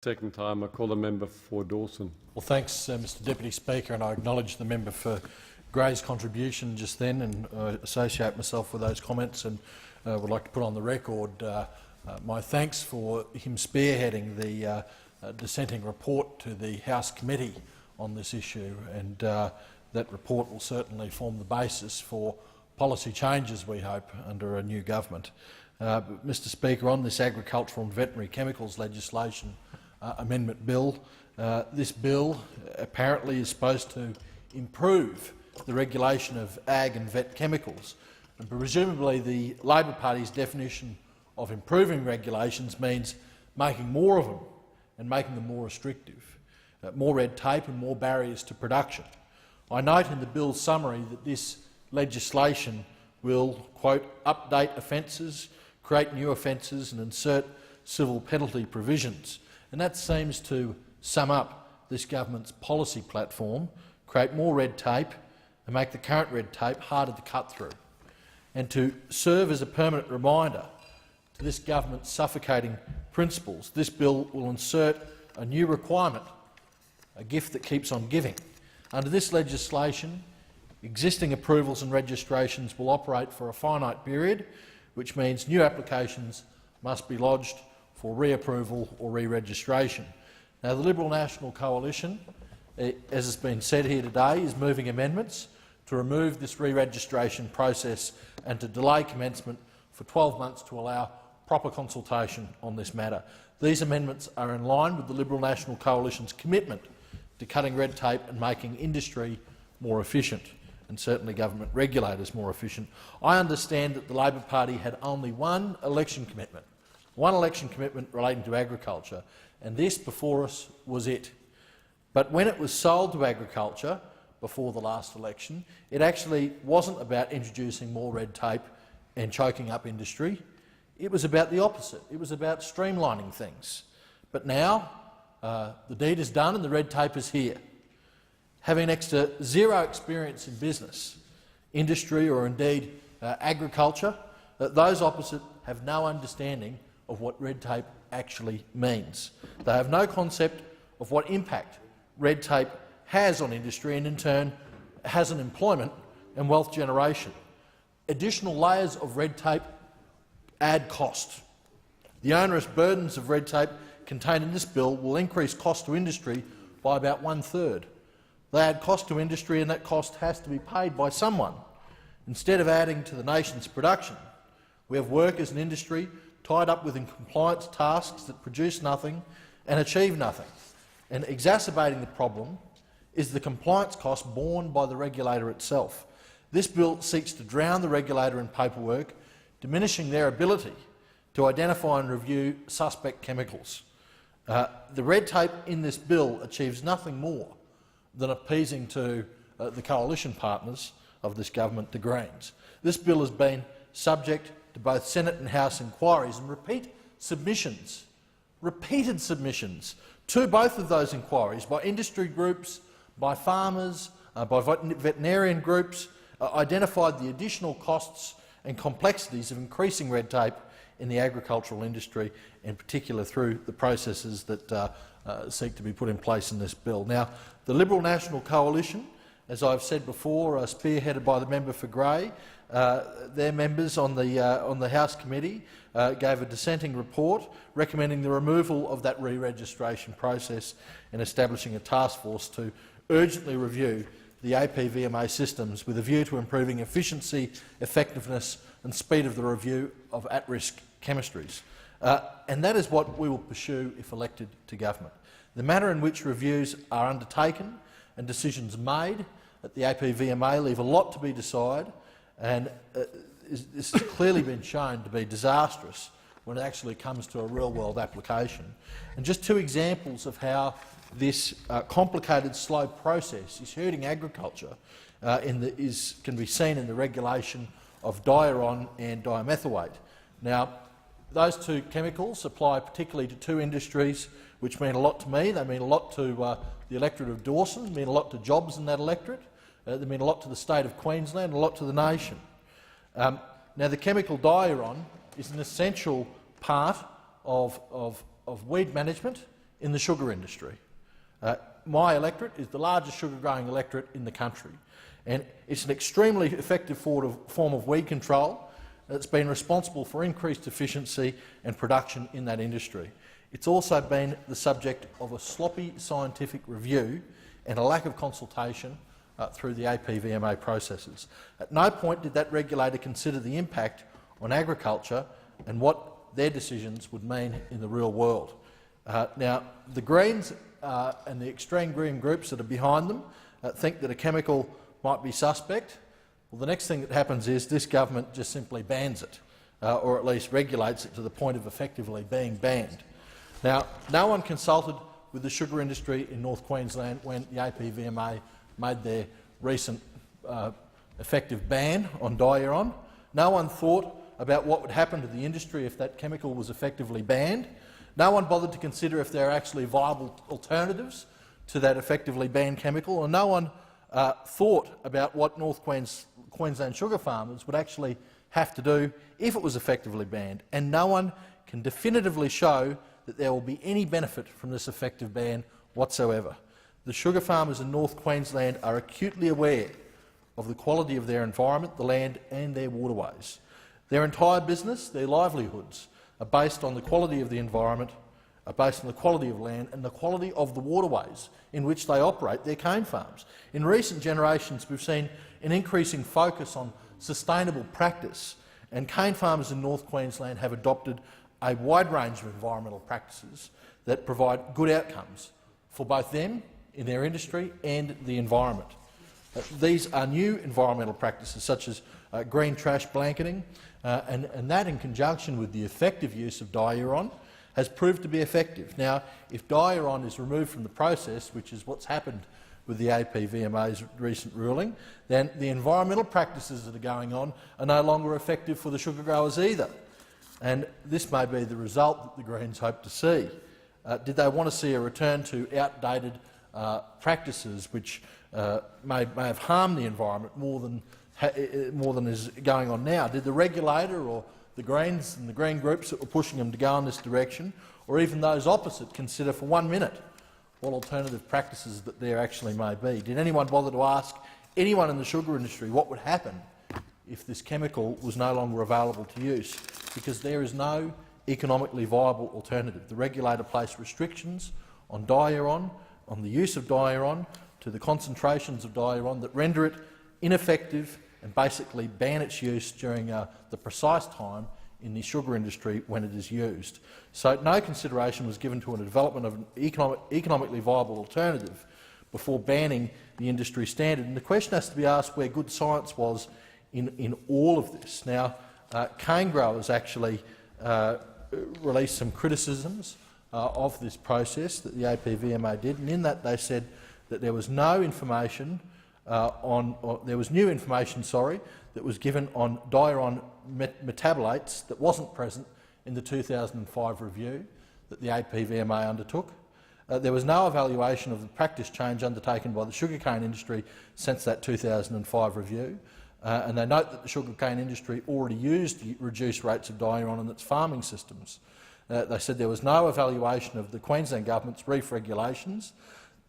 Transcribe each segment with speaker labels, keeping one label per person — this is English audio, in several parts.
Speaker 1: Second time. I call the member for Dawson.
Speaker 2: Well, thanks, Mr Deputy Speaker, and I acknowledge the member for Gray's contribution just then and associate myself with those comments, and would like to put on the record my thanks for him spearheading the dissenting report to the House Committee on this issue, and that report will certainly form the basis for policy changes, we hope, under a new government. Mr Speaker, on this agricultural and veterinary chemicals legislation amendment bill, this bill apparently is supposed to improve the regulation of ag and vet chemicals, and presumably the Labor Party's definition of improving regulations means making more of them and making them more restrictive, more red tape and more barriers to production. I note in the bill's summary that this legislation will, quote, update offences, create new offences and insert civil penalty provisions. And that seems to sum up this government's policy platform: create more red tape and make the current red tape harder to cut through. And to serve as a permanent reminder to this government's suffocating principles, this bill will insert a new requirement, a gift that keeps on giving. Under this legislation, existing approvals and registrations will operate for a finite period, which means new applications must be lodged for reapproval or re-registration. Now, the Liberal National Coalition, as has been said here today, is moving amendments to remove this re-registration process and to delay commencement for 12 months to allow proper consultation on this matter. These amendments are in line with the Liberal National Coalition's commitment to cutting red tape and making industry more efficient, and certainly government regulators more efficient. I understand that the Labor Party had only one election commitment relating to agriculture, and this before us was it. But when it was sold to agriculture before the last election, it actually wasn't about introducing more red tape and choking up industry. It was about the opposite. It was about streamlining things. But now the deed is done and the red tape is here. Having next to zero experience in business, industry or indeed agriculture, those opposite have no understanding of what red tape actually means. They have no concept of what impact red tape has on industry and in turn has on employment and wealth generation. Additional layers of red tape add cost. The onerous burdens of red tape contained in this bill will increase cost to industry by about 1/3. They add cost to industry, and that cost has to be paid by someone. Instead of adding to the nation's production, we have workers and industry tied up with compliance tasks that produce nothing and achieve nothing. And exacerbating the problem is the compliance cost borne by the regulator itself. This bill seeks to drown the regulator in paperwork, diminishing their ability to identify and review suspect chemicals. The red tape in this bill achieves nothing more than appeasing to the coalition partners of this government, the Greens. This bill has been subject to both Senate and House inquiries and repeated submissions to both of those inquiries by industry groups, by farmers, by veterinarian groups, identified the additional costs and complexities of increasing red tape in the agricultural industry, in particular through the processes that seek to be put in place in this bill. Now, the Liberal National Coalition, as I've said before, spearheaded by the member for Grey, their members on the House Committee gave a dissenting report recommending the removal of that re-registration process and establishing a task force to urgently review the APVMA systems with a view to improving efficiency, effectiveness and speed of the review of at-risk chemistries. And that is what we will pursue if elected to government. The manner in which reviews are undertaken and decisions made at the APVMA leave a lot to be desired, and this has clearly been shown to be disastrous when it actually comes to a real-world application. And just two examples of how this complicated, slow process is hurting agriculture can be seen in the regulation of diuron and dimethoate. Now, those two chemicals apply particularly to two industries which mean a lot to me. They mean a lot to the electorate of Dawson, mean a lot to jobs in that electorate, they mean a lot to the state of Queensland, a lot to the nation. Now, the chemical diuron is an essential part of weed management in the sugar industry. My electorate is the largest sugar-growing electorate in the country, and it's an extremely effective form of weed control that's been responsible for increased efficiency and production in that industry. It's also been the subject of a sloppy scientific review and a lack of consultation through the APVMA processes. At no point did that regulator consider the impact on agriculture and what their decisions would mean in the real world. Now, the Greens and the extreme green groups that are behind them think that a chemical might be suspect. Well, the next thing that happens is this government just simply bans it, or at least regulates it to the point of effectively being banned. Now, no one consulted with the sugar industry in North Queensland when the APVMA made their recent effective ban on diuron. No one thought about what would happen to the industry if that chemical was effectively banned. No one bothered to consider if there are actually viable alternatives to that effectively banned chemical, and no one thought about what North Queensland sugar farmers would actually have to do if it was effectively banned, and no one can definitively show that there will be any benefit from this effective ban whatsoever. The sugar farmers in North Queensland are acutely aware of the quality of their environment, the land and their waterways. Their entire business, their livelihoods, are based on the quality of the environment, are based on the quality of land and the quality of the waterways in which they operate their cane farms. In recent generations, we've seen an increasing focus on sustainable practice, and cane farmers in North Queensland have adopted a wide range of environmental practices that provide good outcomes for both them in their industry and the environment. These are new environmental practices such as green trash blanketing, and that in conjunction with the effective use of diuron has proved to be effective. Now, if diuron is removed from the process, which is what's happened with the APVMA's recent ruling, then the environmental practices that are going on are no longer effective for the sugar growers either. And this may be the result that the Greens hope to see. Did they want to see a return to outdated practices which may have harmed the environment more than is going on now? Did the regulator or the Greens and the Green groups that were pushing them to go in this direction, or even those opposite, consider for 1 minute what alternative practices that there actually may be? Did anyone bother to ask anyone in the sugar industry what would happen if this chemical was no longer available to use? Because there is no economically viable alternative. The regulator placed restrictions on diuron, on the use of diuron, to the concentrations of diuron that render it ineffective and basically ban its use during the precise time in the sugar industry when it is used. So no consideration was given to a development of an economically viable alternative before banning the industry standard. And the question has to be asked where good science was in all of this. Now, cane growers actually released some criticisms of this process that the APVMA did, and in that they said that there was no information new information, that was given on diuron metabolates that wasn't present in the 2005 review that the APVMA undertook. There was no evaluation of the practice change undertaken by the sugarcane industry since that 2005 review, and they note that the sugarcane industry already used reduced rates of diuron in its farming systems. They said there was no evaluation of the Queensland Government's reef regulations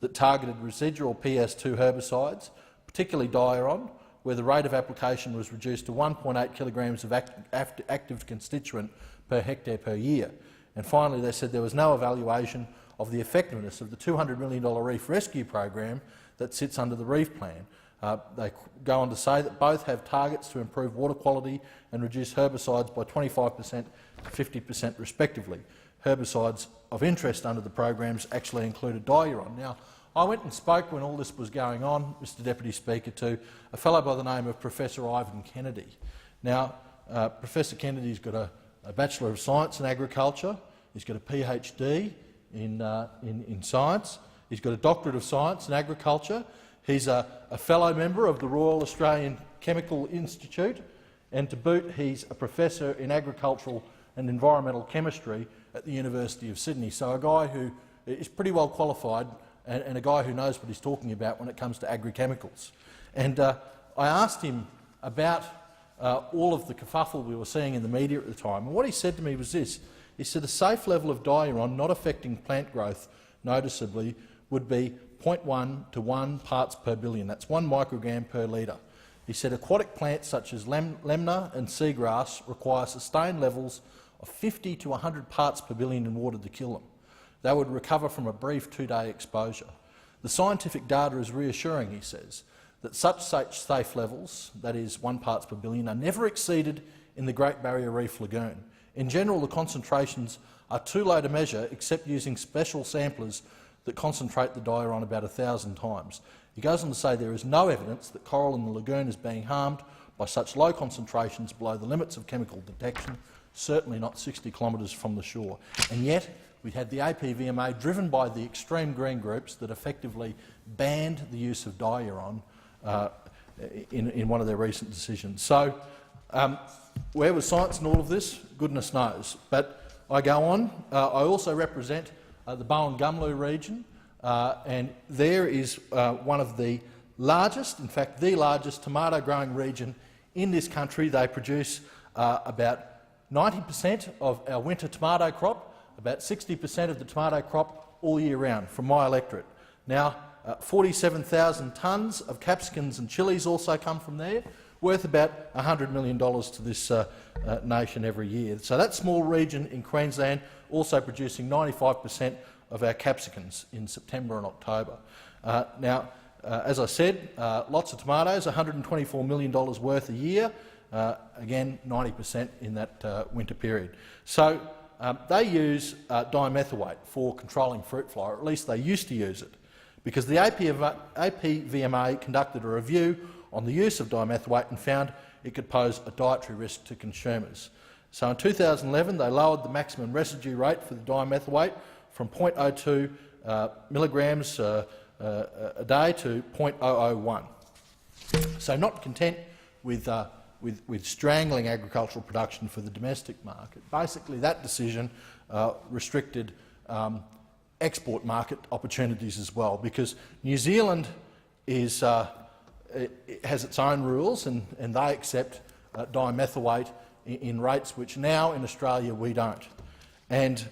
Speaker 2: that targeted residual PS2 herbicides, particularly diuron, where the rate of application was reduced to 1.8 kilograms of active constituent per hectare per year. And finally, they said there was no evaluation of the effectiveness of the $200 million reef rescue program that sits under the reef plan. They go on to say that both have targets to improve water quality and reduce herbicides by 25% to 50% respectively. Herbicides of interest under the programs actually included diuron. Now, I went and spoke when all this was going on, Mr Deputy Speaker, to a fellow by the name of Professor Ivan Kennedy. Now, Professor Kennedy's got a Bachelor of Science in Agriculture, he's got a PhD in science, he's got a Doctorate of Science in Agriculture, he's a fellow member of the Royal Australian Chemical Institute, and to boot he's a Professor in Agricultural and Environmental Chemistry at the University of Sydney. So a guy who is pretty well qualified and a guy who knows what he's talking about when it comes to agri-chemicals. And I asked him about all of the kerfuffle we were seeing in the media at the time, and what he said to me was this. He said a safe level of diuron not affecting plant growth noticeably would be 0.1 to 1 parts per billion. That's 1 microgram per litre. He said aquatic plants such as lemna and seagrass require sustained levels of 50 to 100 parts per billion in water to kill them. They would recover from a brief 2-day exposure. The scientific data is reassuring, he says, that such safe levels, that is 1 parts per billion, are never exceeded in the Great Barrier Reef lagoon. In general, the concentrations are too low to measure, except using special samplers that concentrate the dye on about 1,000 times. He goes on to say there is no evidence that coral in the lagoon is being harmed by such low concentrations below the limits of chemical detection, certainly not 60 kilometres from the shore. And yet, we had the APVMA driven by the extreme green groups that effectively banned the use of diuron in one of their recent decisions. So, where was science in all of this? Goodness knows. But I go on. I also represent the Bowen-Gumlu region, and there is one of the largest, in fact the largest, tomato growing region in this country. They produce about 90% of our winter tomato crop, about 60% of the tomato crop all year round from my electorate. Now, 47,000 tonnes of capsicums and chilies also come from there, worth about $100 million to this nation every year. So that small region in Queensland also producing 95% of our capsicums in September and October. Now, as I said, lots of tomatoes, $124 million worth a year, again 90% in that winter period. So they use dimethoate for controlling fruit fly, or at least they used to use it, because the APVMA conducted a review on the use of dimethoate and found it could pose a dietary risk to consumers. So in 2011 they lowered the maximum residue rate for the dimethoate from 0.02 milligrams a day to 0.001. So not content with strangling agricultural production for the domestic market, basically that decision restricted export market opportunities as well, because New Zealand is, it has its own rules and they accept dimethoate in rates which now in Australia we don't. And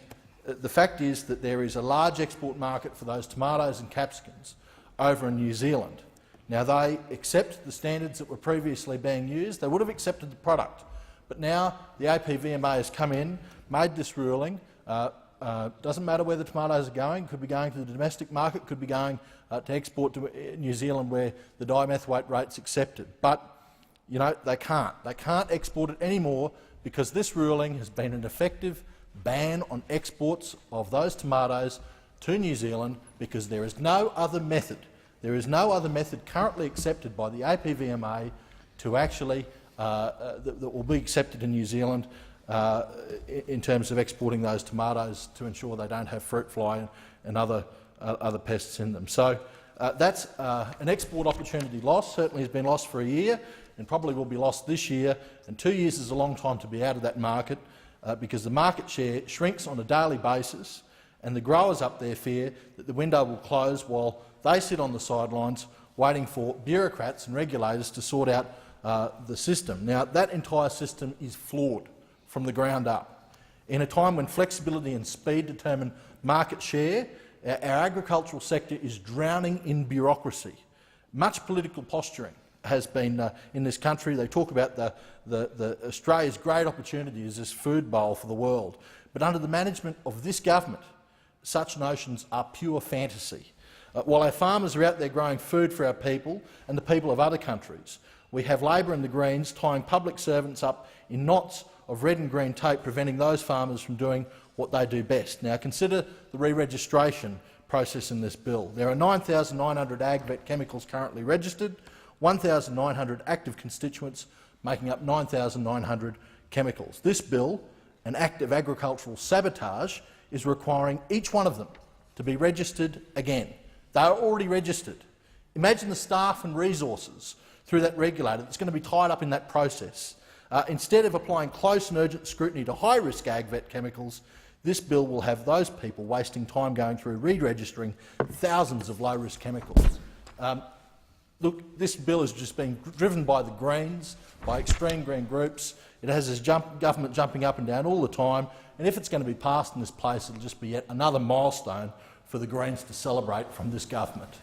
Speaker 2: the fact is that there is a large export market for those tomatoes and capsicums over in New Zealand. Now they accept the standards that were previously being used. They would have accepted the product, but now the APVMA has come in, made this ruling. Doesn't matter where the tomatoes are going. Could be going to the domestic market, could be going to export to New Zealand where the dimethoate rate's accepted. But you know they can't. They can't export it anymore because this ruling has been an effective ban on exports of those tomatoes to New Zealand, because there is no other method. There is no other method currently accepted by the APVMA to actually that will be accepted in New Zealand in terms of exporting those tomatoes to ensure they don't have fruit fly and other pests in them. So that's an export opportunity lost. Certainly has been lost for a year and probably will be lost this year. And 2 years is a long time to be out of that market because the market share shrinks on a daily basis, and the growers up there fear that the window will close while they sit on the sidelines waiting for bureaucrats and regulators to sort out the system. Now, that entire system is flawed from the ground up. In a time when flexibility and speed determine market share, our agricultural sector is drowning in bureaucracy. Much political posturing has been in this country. They talk about Australia's great opportunity as this food bowl for the world. But under the management of this government, such notions are pure fantasy. While our farmers are out there growing food for our people and the people of other countries, we have Labor and the Greens tying public servants up in knots of red and green tape, preventing those farmers from doing what they do best. Now consider the re-registration process in this bill. There are 9,900 ag-vet chemicals currently registered, 1,900 active constituents making up 9,900 chemicals. This bill, an act of agricultural sabotage, is requiring each one of them to be registered again. They are already registered. Imagine the staff and resources through that regulator that's going to be tied up in that process. Instead of applying close and urgent scrutiny to high-risk ag-vet chemicals, this bill will have those people wasting time going through re-registering thousands of low-risk chemicals. Look, this bill is just being driven by the Greens, by extreme Green groups. It has this government jumping up and down all the time, and if it's going to be passed in this place, it'll just be yet another milestone for the Greens to celebrate from this government.